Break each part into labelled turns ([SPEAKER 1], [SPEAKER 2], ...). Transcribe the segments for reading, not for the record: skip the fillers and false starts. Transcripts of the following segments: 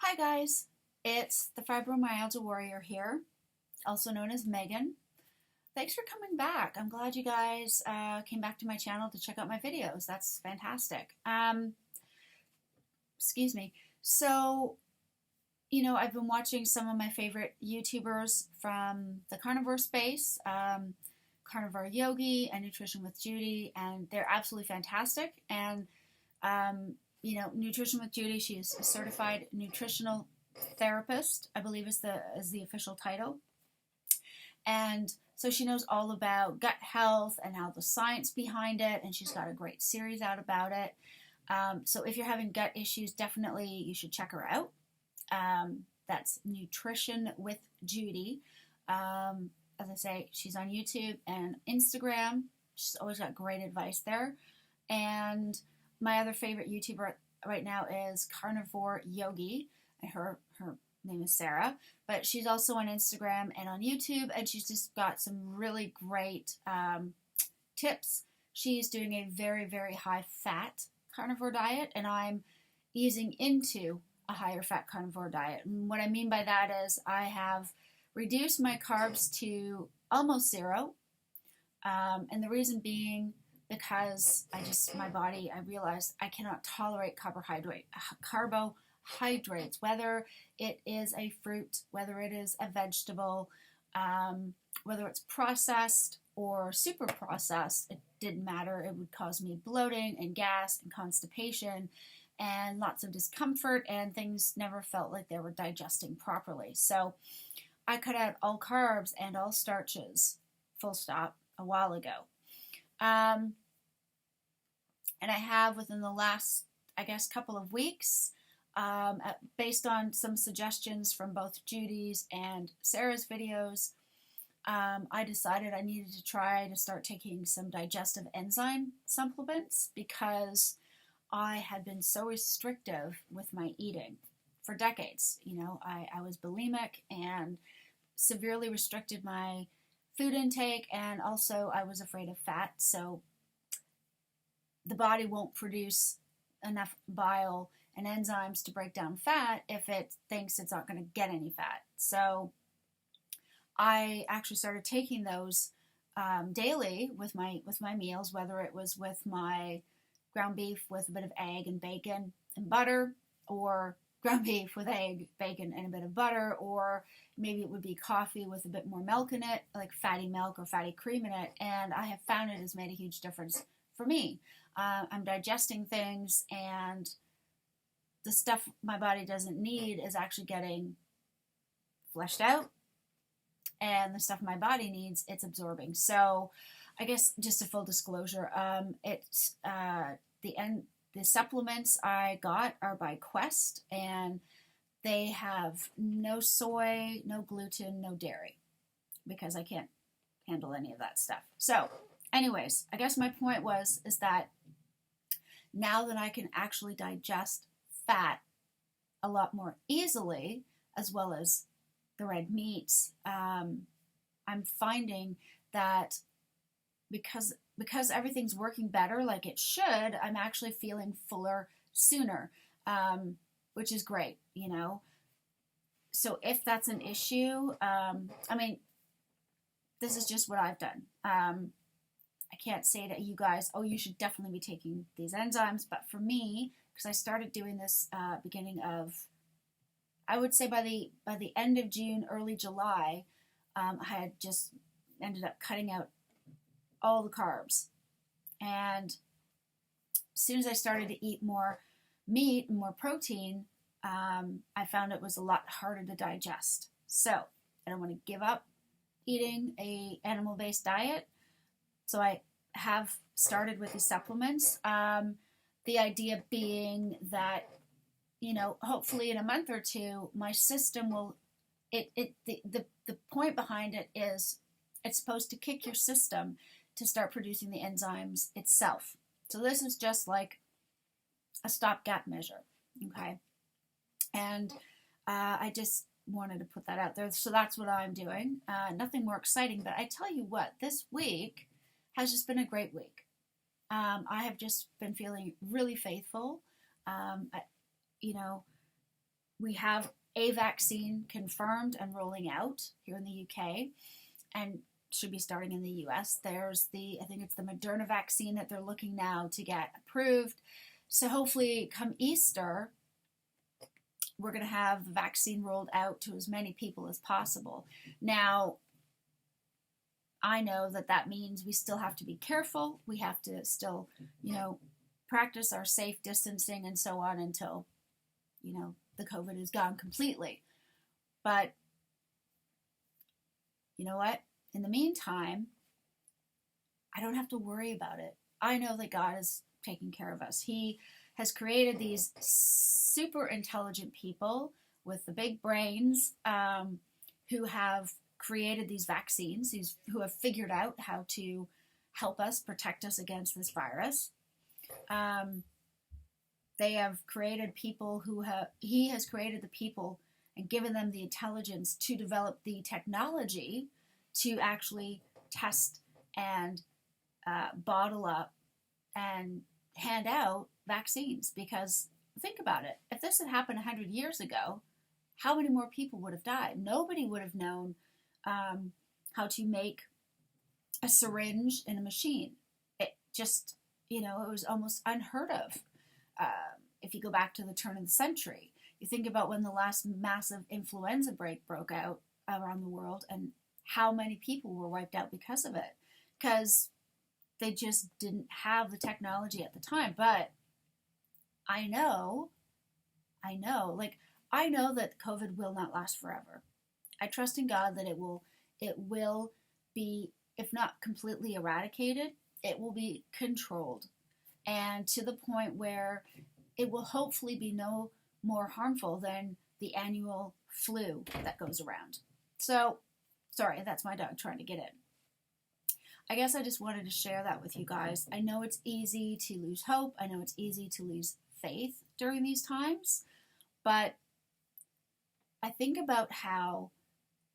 [SPEAKER 1] Hi guys, it's the Fibromyalgia Warrior here, also known as Megan. Thanks for coming back. I'm glad you guys came back to my channel to check out my videos. That's fantastic. Excuse me. So, I've been watching some of my favorite YouTubers from the carnivore space, Carnivore Yogi and Nutrition with Judy, and they're absolutely fantastic. And Nutrition with Judy, she is a certified nutritional therapist, I believe is the official title. And so she knows all about gut health and how the science behind it, and she's got a great series out about it. So if you're having gut issues, definitely you should check her out. That's Nutrition with Judy. As I say, she's on YouTube and Instagram. She's always got great advice there. And my other favorite YouTuber right now is Carnivore Yogi, and her name is Sarah, but she's also on Instagram and on YouTube, and she's just got some really great tips. She's doing a very, very high fat carnivore diet, and I'm easing into a higher fat carnivore diet. And what I mean by that is I have reduced my carbs to almost zero, and the reason being because I realized I cannot tolerate carbohydrates, whether it is a fruit, whether it is a vegetable, whether it's processed or super processed, it didn't matter. It would cause me bloating and gas and constipation and lots of discomfort, and things never felt like they were digesting properly. So I cut out all carbs and all starches, full stop, a while ago. And I have within the last, couple of weeks, based on some suggestions from both Judy's and Sarah's videos, I decided I needed to try to start taking some digestive enzyme supplements because I had been so restrictive with my eating for decades. I was bulimic and severely restricted my food intake, and also I was afraid of fat, so the body won't produce enough bile and enzymes to break down fat if it thinks it's not going to get any fat. So I actually started taking those daily with my meals, whether it was with my ground beef with a bit of egg and bacon and butter, or ground beef with egg, bacon, and a bit of butter, or maybe it would be coffee with a bit more milk in it, like fatty milk or fatty cream in it, and I have found it has made a huge difference for me. I'm digesting things, and the stuff my body doesn't need is actually getting fleshed out, and the stuff my body needs, it's absorbing. So I guess just a full disclosure, the supplements I got are by Quest, and they have no soy, no gluten, no dairy, because I can't handle any of that stuff. So anyways, I guess my point is that now that I can actually digest fat a lot more easily, as well as the red meats, I'm finding that because everything's working better like it should, I'm actually feeling fuller sooner, which is great, So if that's an issue, this is just what I've done. I can't say to you guys, oh, you should definitely be taking these enzymes. But for me, because I started doing this beginning of, I would say by the end of June, early July, I had just ended up cutting out all the carbs. And as soon as I started to eat more meat and more protein, I found it was a lot harder to digest. So I don't want to give up eating a animal-based diet. So I have started with these supplements. The idea being that, hopefully in a month or two, my system will, the point behind it is it's supposed to kick your system to start producing the enzymes itself. So this is just like a stopgap measure, okay? And I just wanted to put that out there. So that's what I'm doing. Nothing more exciting, but I tell you what, this week has just been a great week. I have just been feeling really faithful. We have a vaccine confirmed and rolling out here in the UK, and should be starting in the US. There's I think it's the Moderna vaccine that they're looking now to get approved. So hopefully come Easter, we're going to have the vaccine rolled out to as many people as possible. Now, I know that that means we still have to be careful. We have to still, practice our safe distancing and so on until, the COVID is gone completely. But you know what? In the meantime, I don't have to worry about it. I know that God is taking care of us. He has created these super intelligent people with the big brains who have created these vaccines, who have figured out how to help us, protect us against this virus. They have created people he has created the people and given them the intelligence to develop the technology to actually test and bottle up and hand out vaccines. Because think about it, if this had happened 100 years ago, how many more people would have died? Nobody would have known how to make a syringe in a machine. It just, it was almost unheard of. If you go back to the turn of the century, you think about when the last massive influenza broke out around the world and how many people were wiped out because of it. Because they just didn't have the technology at the time. But I know that COVID will not last forever. I trust in God that it will be, if not completely eradicated, it will be controlled. And to the point where it will hopefully be no more harmful than the annual flu that goes around. So, sorry, that's my dog trying to get in. I guess I just wanted to share that with you guys. I know it's easy to lose hope. I know it's easy to lose faith during these times. But I think about how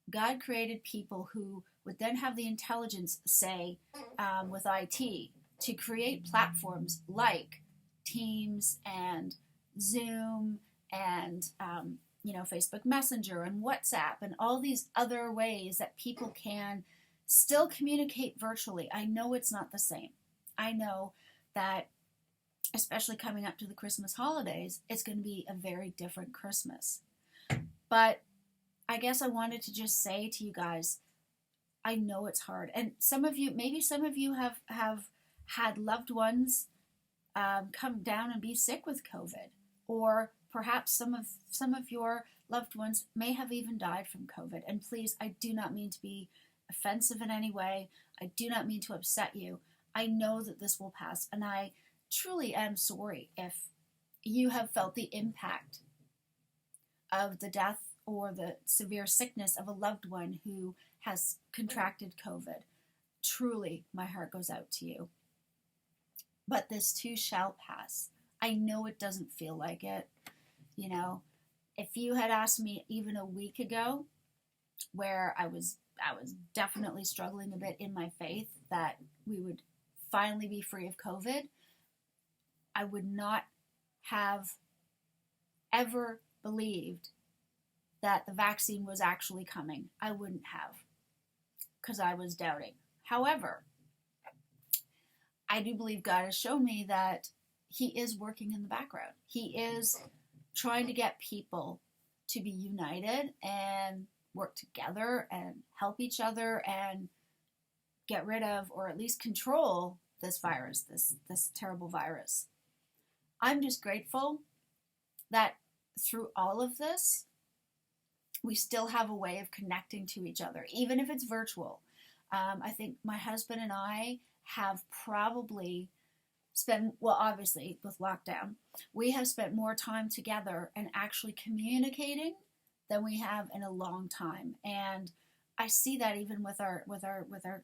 [SPEAKER 1] God created people who would then have the intelligence, say, with IT, to create platforms like Teams and Zoom and, Facebook Messenger and WhatsApp and all these other ways that people can still communicate virtually. I know it's not the same. I know that, especially coming up to the Christmas holidays, it's going to be a very different Christmas. But I guess I wanted to just say to you guys, I know it's hard. And maybe some of you have had loved ones come down and be sick with COVID. Or perhaps some of your loved ones may have even died from COVID. And please, I do not mean to be offensive in any way. I do not mean to upset you. I know that this will pass. And I truly am sorry if you have felt the impact of the death or the severe sickness of a loved one who has contracted COVID. Truly, my heart goes out to you. But this too shall pass. I know it doesn't feel like it. If you had asked me even a week ago, where I was definitely struggling a bit in my faith that we would finally be free of COVID, I would not have ever believed that the vaccine was actually coming. I wouldn't have, because I was doubting. However, I do believe God has shown me that He is working in the background. He is trying to get people to be united and work together and help each other and get rid of, or at least control, this virus, this terrible virus. I'm just grateful that through all of this, we still have a way of connecting to each other, even if it's virtual. I think my husband and I have probably obviously with lockdown, we have spent more time together and actually communicating than we have in a long time. And I see that even with our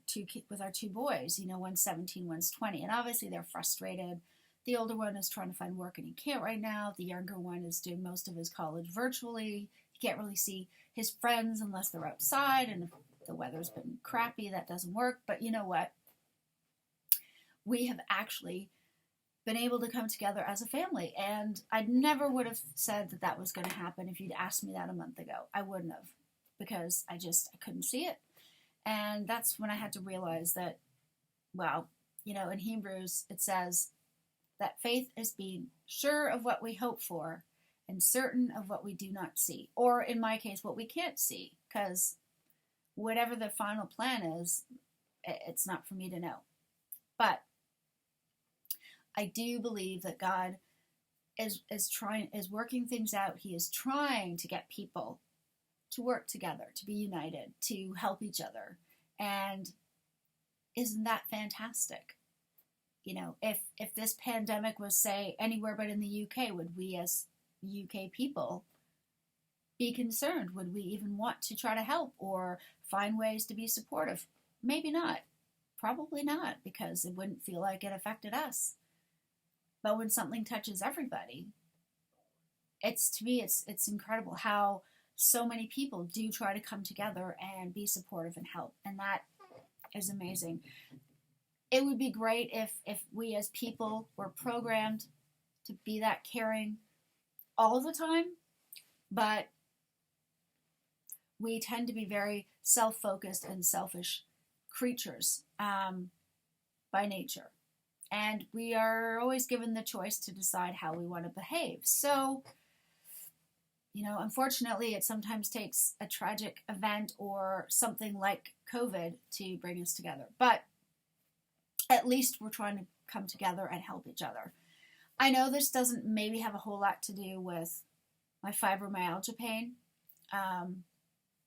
[SPEAKER 1] two boys. One's 17, one's 20, and obviously they're frustrated. The older one is trying to find work and he can't right now. The younger one is doing most of his college virtually. He can't really see his friends unless they're outside, and if the weather's been crappy, that doesn't work. But you know what? We have actually been able to come together as a family. And I never would have said that that was going to happen if you'd asked me that a month ago. I wouldn't have, because I couldn't see it. And that's when I had to realize that, well, in Hebrews, it says that faith is being sure of what we hope for and certain of what we do not see. Or in my case, what we can't see, because whatever the final plan is, it's not for me to know. But I do believe that God is working things out. He is trying to get people to work together, to be united, to help each other. And isn't that fantastic? If this pandemic was, say, anywhere but in the UK, would we as UK people be concerned? Would we even want to try to help or find ways to be supportive? Maybe not. Probably not, because it wouldn't feel like it affected us. But when something touches everybody, to me, it's incredible how so many people do try to come together and be supportive and help. And that is amazing. It would be great if we as people were programmed to be that caring all the time, but we tend to be very self-focused and selfish creatures by nature. And we are always given the choice to decide how we want to behave. So, unfortunately, it sometimes takes a tragic event or something like COVID to bring us together. But at least we're trying to come together and help each other. I know this doesn't maybe have a whole lot to do with my fibromyalgia pain,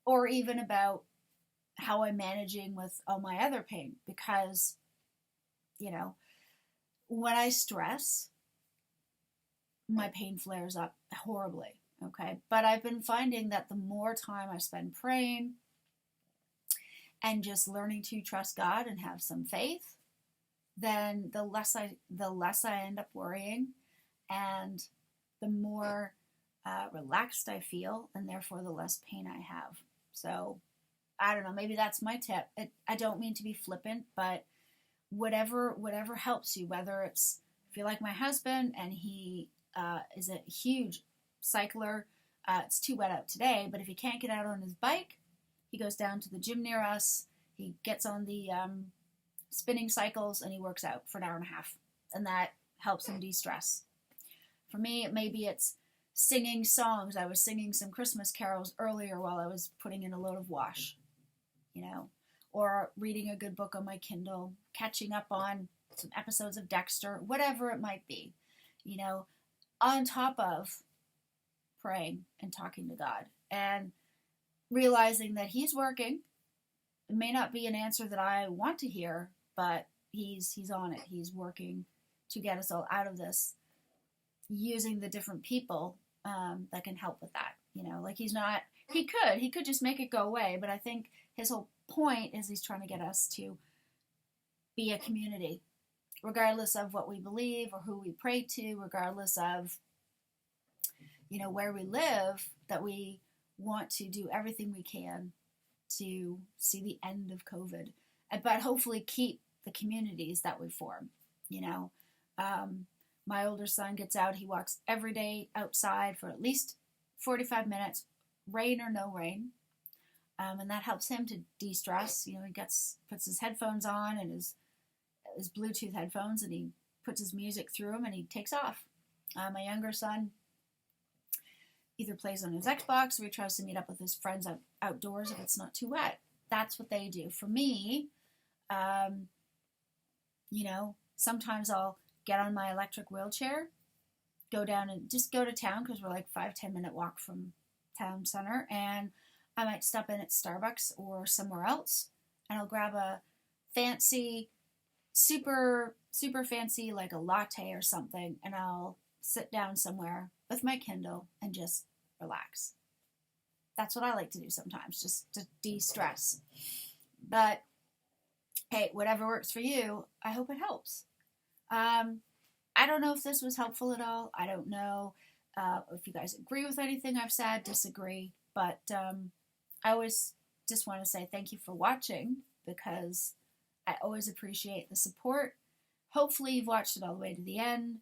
[SPEAKER 1] or even about how I'm managing with all my other pain, because, when I stress, my pain flares up horribly, okay? But I've been finding that the more time I spend praying and just learning to trust God and have some faith, then the less I end up worrying, and the more relaxed I feel, and therefore the less pain I have. So I don't know, maybe that's my tip. I don't mean to be flippant, but whatever helps you, whether it's, if you're like my husband and he is a huge cycler, it's too wet out today, but if he can't get out on his bike, he goes down to the gym near us, he gets on the spinning cycles, and he works out for an hour and a half, and that helps him de-stress. For me, maybe it's singing songs. I was singing some Christmas carols earlier while I was putting in a load of wash, or reading a good book on my Kindle, catching up on some episodes of Dexter, whatever it might be, on top of praying and talking to God and realizing that He's working. It may not be an answer that I want to hear, but He's on it. He's working to get us all out of this, using the different people that can help with that. Like he could just make it go away, but I think His whole point is He's trying to get us to be a community, regardless of what we believe or who we pray to, regardless of where we live, that we want to do everything we can to see the end of COVID, but hopefully keep the communities that we form. My older son gets out, he walks every day outside for at least 45 minutes, rain or no rain. And that helps him to de-stress. He puts his headphones on, and his Bluetooth headphones, and he puts his music through them, and he takes off. My younger son either plays on his Xbox, or he tries to meet up with his friends outdoors if it's not too wet. That's what they do. For me, sometimes I'll get on my electric wheelchair, go down and just go to town, because we're like 5-10 minute walk from town center, and I might stop in at Starbucks or somewhere else, and I'll grab a fancy, super, super fancy, like a latte or something, and I'll sit down somewhere with my Kindle and just relax. That's what I like to do sometimes, just to de-stress. But hey, whatever works for you, I hope it helps. I don't know if this was helpful at all. I don't know if you guys agree with anything I've said, disagree, but I always just want to say thank you for watching, because I always appreciate the support. Hopefully you've watched it all the way to the end.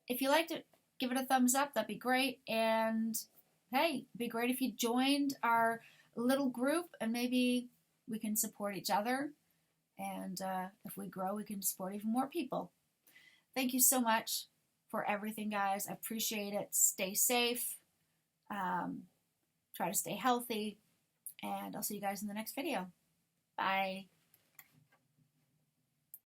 [SPEAKER 1] If you liked it, give it a thumbs up. That'd be great. And hey, it'd be great if you joined our little group, and maybe we can support each other. And if we grow, we can support even more people. Thank you so much for everything, guys. I appreciate it. Stay safe. Try to stay healthy. And I'll see you guys in the next video. Bye.